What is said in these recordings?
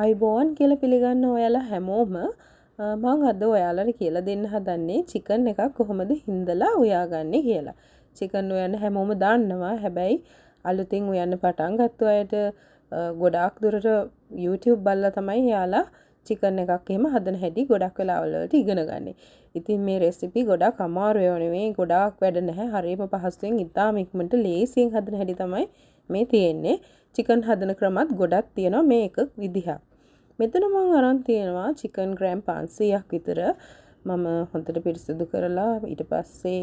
අයිබෝන් කියලා පිළිගන්න ඔයාලා හැමෝම මම අද ඔයාලට කියලා දෙන්න හදන්නේ චිකන් එකක් කොහොමද හින්දලා උයාගන්නේ කියලා. චිකන් උයන්න හැමෝම දන්නවා. හැබැයි අලුතින් උයන්න පටන් ගත්ත අයට ගොඩාක් දුරට YouTube බලලා තමයි එයාලා චිකන් එකක් එහෙම හදන හැටි ගොඩක් වෙලාවල් වලට ඉගෙන ගන්නේ. ඉතින් මේ රෙසිපි ගොඩක් අමාරු ඒවා නෙවෙයි. ගොඩාක් වැඩ නැහැ. හරියම පහසුවෙන් ඉතාම ඉක්මනට ලේසියෙන් හදන හැටි තමයි මේ තියෙන්නේ. චිකන් හදන ක්‍රමත් ගොඩක් තියෙනවා. මේ එක විදිහක්. මෙතන මම අරන් තියෙනවා චිකන් ග්‍රෑම් 500ක් විතර. මම හොඳට පිරිසිදු කරලා ඊට පස්සේ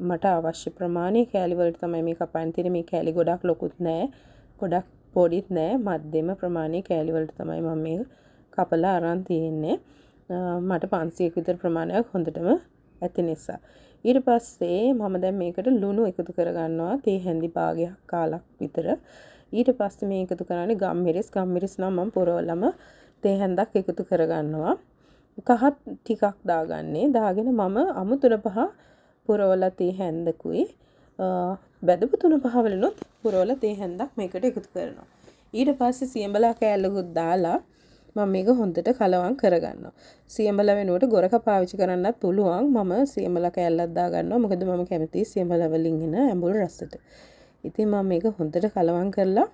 මට අවශ්‍ය ප්‍රමාණය කෑලි වලට තමයි මේ කපන්න තියෙන්නේ. මේ කෑලි ගොඩක් ලොකුත් නෑ. ගොඩක් පොඩිත් නෑ. මධ්‍යම ප්‍රමාණයේ කෑලි වලට තමයි මම මේ කපලා අරන් තියෙන්නේ. මට 500ක් විතර ප්‍රමාණයක් හොඳටම ඇති නිසා. ඊට පස්සේ මම දැන් මේකට ලුණු එකතු කරගන්නවා. තේ හැඳි භාගයක් කාලක් විතර. ඊට පස්සේ මේ එකතු කරන්නේ ගම්මිරිස් නම් මම පුරවලම තේ හැන්දක් එකතු කරගන්නවා. කහත් ටිකක් දාගන්නේ. දාගෙන මම අමු 3-5 පුරවලා තේ හැන්දකුයි බැදපු 3-5 වලිනුත් පුරවලා තේ හැන්දක් මේකට එකතු කරනවා. ඊට පස්සේ සියඹලා කෑල්ලකුත් දාලා මම මේක හොඳට කලවම් කරගන්නවා. සියඹලා වෙනුවට ගොරක පාවිච්චි කරන්නත් පුළුවන්. මම සියඹලා කෑල්ලක් දාගන්නවා. මොකද මම කැමතියි සියඹලා වලින් එන ඇඹුල් රසට. ඉතින් මම මේක හොඳට කලවම් කරලා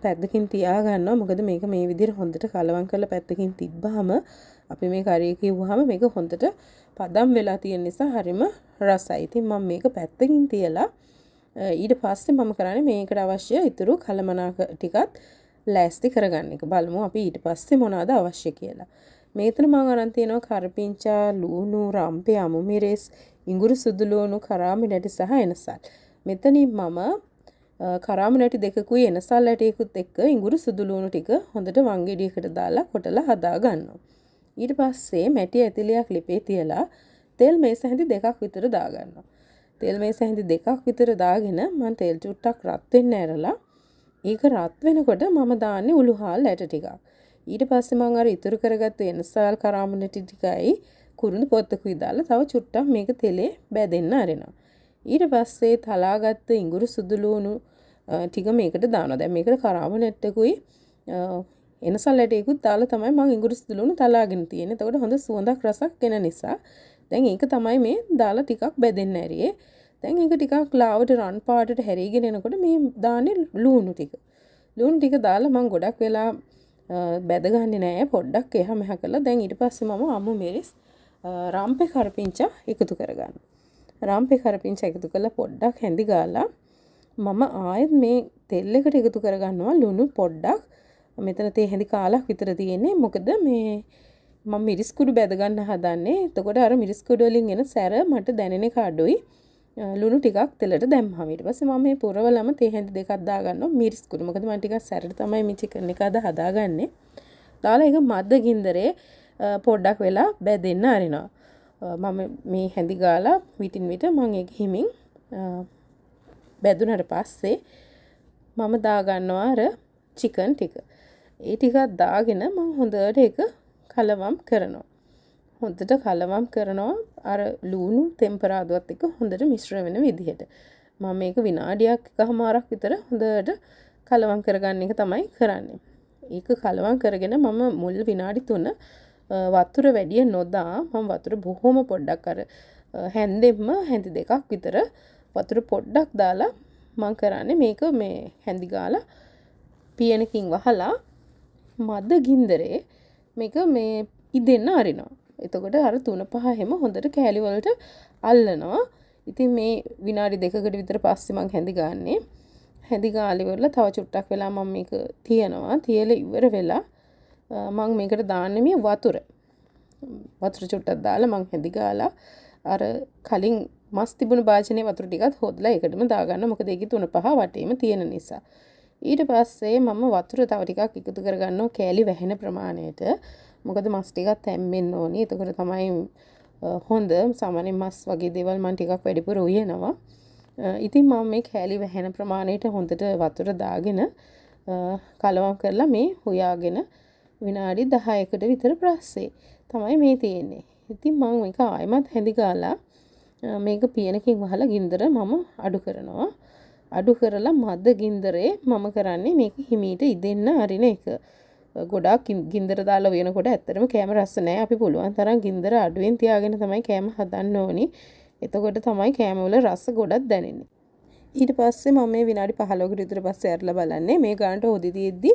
පැත්තකින් තියා ගන්නවා. මොකද මේක මේ විදිහට හොඳට කලවම් කරලා පැත්තකින් තිබ්බහම අපි මේ කරිය කිව්වහම මේක හොඳට පදම් වෙලා තියෙන නිසා හරිම රසයි. ඉතින් මම මේක පැත්තකින් තියලා ඊට පස්සේ මම කරන්නේ මේකට අවශ්‍ය ඉතුරු කලමනාක ටිකත් ලෑස්ති කරගන්න එක. බලමු අපි ඊට පස්සේ මොනවද අවශ්‍ය කියලා. මේතන මම අරන් තියෙනවා කරපිංචා, ලුණු, රම්පේ, අමු මිරිස්, ඉඟුරු සුදු ලුණු, කරාමි නැටි සහ එනසල්. මෙතනින් මම කරාමි නැටි දෙකකුයි එනසල් ඇටයකුත් එක්ක ඉඟුරු සුදු ලුණු ටික හොඳට වංගෙඩියකට දාලා කොටලා හදා ගන්නවා. ඊට පස්සේ මැටි ඇතිලියක් ලිපේ තියලා තෙල් මේස හැඳි දෙකක් විතර දා ගන්නවා. තෙල් මේස හැඳි දෙකක් විතර දාගෙන මම තෙල් චුට්ටක් රත් වෙන්න ඇරලා ඒක රත් වෙනකොට මම දාන්නේ උළුහාල් ඇට ටිකක්. ඊට පස්සේ මම අර ඉතුරු කරගත්ත එනසල් කරාමි නැටි ටිකයි කුරුඳු පොත්තකුයි දාලා තව චුට්ටක් මේක තෙලේ බැදෙන්න අරිනවා. ඊට පස්සේ තලාගත්ත ඉඟුරු සුදු ලුණු ටික මේකට දානවා. දැන් මේකට කරාමි නැට්ටකුයි එනසල් ඇටයකුත් දාලා තමයි මම ඉඟුරු සුදු ලුණු තලාගෙන තියෙන්නේ. එතකොට හොඳ සුවඳක් රසක් එන නිසා දැන් ඒක තමයි මේ දාලා ටිකක් බැදෙන්න ඇරියේ. දැන් ඒක ටිකක් ලාවට රන් පාටට හැරීගෙන එනකොට මේ දාන්නේ ලුණු ටික. ලුණු ටික දාලා මම ගොඩක් වෙලා බැදගන්නේ නැහැ. පොඩ්ඩක් එහා මෙහා කරලා දැන් ඊට පස්සේ මම අමු මිරිස් රම්පේ කරපිංචා එකතු කරගන්නවා. රම්පේ කරපිංචා එකතු කරලා පොඩ්ඩක් හැඳි ගාලා මම ආයෙත් මේ තෙල් එකට එකතු කරගන්නවා ලුණු පොඩ්ඩක්. මෙතන තේ හැඳි කාලක් විතර තියෙන්නේ. මොකද මේ මම මිරිස් කුඩු බැද ගන්න හදන්නේ. එතකොට අර මිරිස් කුඩු වලින් එන සැර මට දැනෙන එක අඩුයි. ලුණු ටිකක් තෙලට දැම්මම ඊට පස්සේ මම මේ පුරවලම තේ හැඳි දෙකක් දා ගන්නවා මිරිස් කුඩු. මොකද මම ටිකක් සැරට තමයි මේ චිකන් එක අද හදාගන්නේ. දාලා ඒක මද්ද ගින්දරේ පොඩ්ඩක් වෙලා බැදෙන්න අරිනවා. මම මේ හැඳි ගාලා විටින් විට මම ඒක හිමින් බැදුනට පස්සේ මම දා ගන්නවා අර චිකන් ටික. ඒ ටිකක් දාගෙන මම හොඳට ඒක කලවම් කරනවා. හොඳට කලවම් කරනවා අර ලුණු ටෙම්පරාදුවත් එක්ක හොඳට මිශ්‍ර වෙන විදිහට. මම මේක විනාඩියක් එකමාරක් විතර හොඳට කලවම් කරගන්න එක තමයි කරන්නේ. ඒක කලවම් කරගෙන මම මුල් විනාඩි 3 වතුර වැඩි නොදා මම වතුර බොහොම පොඩ්ඩක් අර හැන්දෙම හැඳි දෙකක් විතර වතුර පොඩ්ඩක් දාලා මම කරන්නේ මේක මේ හැඳි ගාලා පියනකින් වහලා මද ගින්දරේ මේක මේ ඉදෙන්න අරිනවා. එතකොට අර 3-5 හැම හොඳට කෑලි වලට අල්ලනවා. ඉතින් මේ විනාඩි 2කට විතර පස්සේ මම හැඳි ගන්නෙ. හැඳි ගාලි වල තව චුට්ටක් වෙලා මම මේක තියනවා. තියලා ඉවර වෙලා මම මේකට දාන්නේ මේ වතුර. වතුර චුට්ටක් දාලා මම හැඳි ගාලා අර කලින් මස් තිබුණු භාජනයේ වතුර ටිකත් හොදලා ඒකටම දාගන්න. මොකද ඒකේ 3-5 වටේම තියෙන නිසා. ඊට පස්සේ මම වතුර තව ටිකක් එකතු කරගන්නවා කෑලි වැහෙන ප්‍රමාණයට. මොකද මස් ටිකක් තැම්බෙන්න ඕනි. එතකොට තමයි හොඳ. සාමාන්‍යයෙන් මස් වගේ දේවල් මම ටිකක් වැඩිපුර උයනවා. ඉතින් මම මේ කෑලි වැහෙන ප්‍රමාණයට හොඳට වතුර දාගෙන කලවම් කරලා මේ හොයාගෙන විනාඩි 10කට විතර පස්සේ තමයි මේ තියෙන්නේ. ඉතින් මම මේක ආයෙමත් හැඳි ගාලා මේක පියනකින් වහලා ගින්දර මම අඩු කරනවා. අඩු කරලා මද ගින්දරේ මම කරන්නේ මේක හිමීට ඉදෙන්න අරින එක. ගොඩාක් ගින්දර දාලා වෙනකොට ඇත්තටම කෑම රස නැහැ. අපි පුළුවන් තරම් ගින්දර අඩුවෙන් තියාගෙන තමයි කෑම හදන්න ඕනි. එතකොට තමයි කෑම වල රස ගොඩක් දැනෙන්නේ. ඊට පස්සේ මම මේ විනාඩි 15කට විතර පස්සේ ඇරලා බලන්නේ මේ ගානට හොදි තියෙද්දි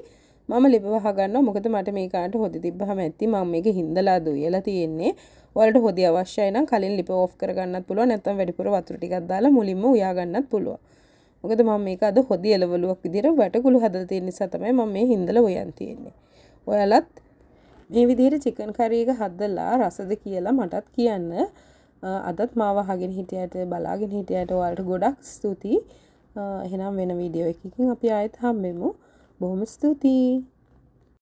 මම ලිප වහ ගන්නවා. මොකද මට මේ ගානට හොදි තිබ්බහම ඇත්ති මම මේක හින්දලා දුයලා තියෙන්නේ. ඔයාලට හොදි අවශ්‍යයි නම් කලින් ලිප ඕෆ් කරගන්නත් පුළුවන්. නැත්නම් වැඩිපුර වතුර ටිකක් දාලා මුලින්ම උයා ගන්නත් පුළුවන්. මොකද මම මේක අද හොදි එලවලුවක් විදිහට වැටකුළු හදලා තියෙන නිසා තමයි මම මේ හින්දලා උයන් තියෙන්නේ. ඔයාලත් මේ විදිහට චිකන් කරි එක හදලා රසද කියලා මටත් කියන්න. අදත් මාව අහගෙන හිටියට බලාගෙන හිටියට ඔයාලට ගොඩක් ස්තුතියි. එහෙනම් වෙන වීඩියෝ එකකින් අපි ආයෙත් හම්බෙමු. බොහොම ස්තුතියි.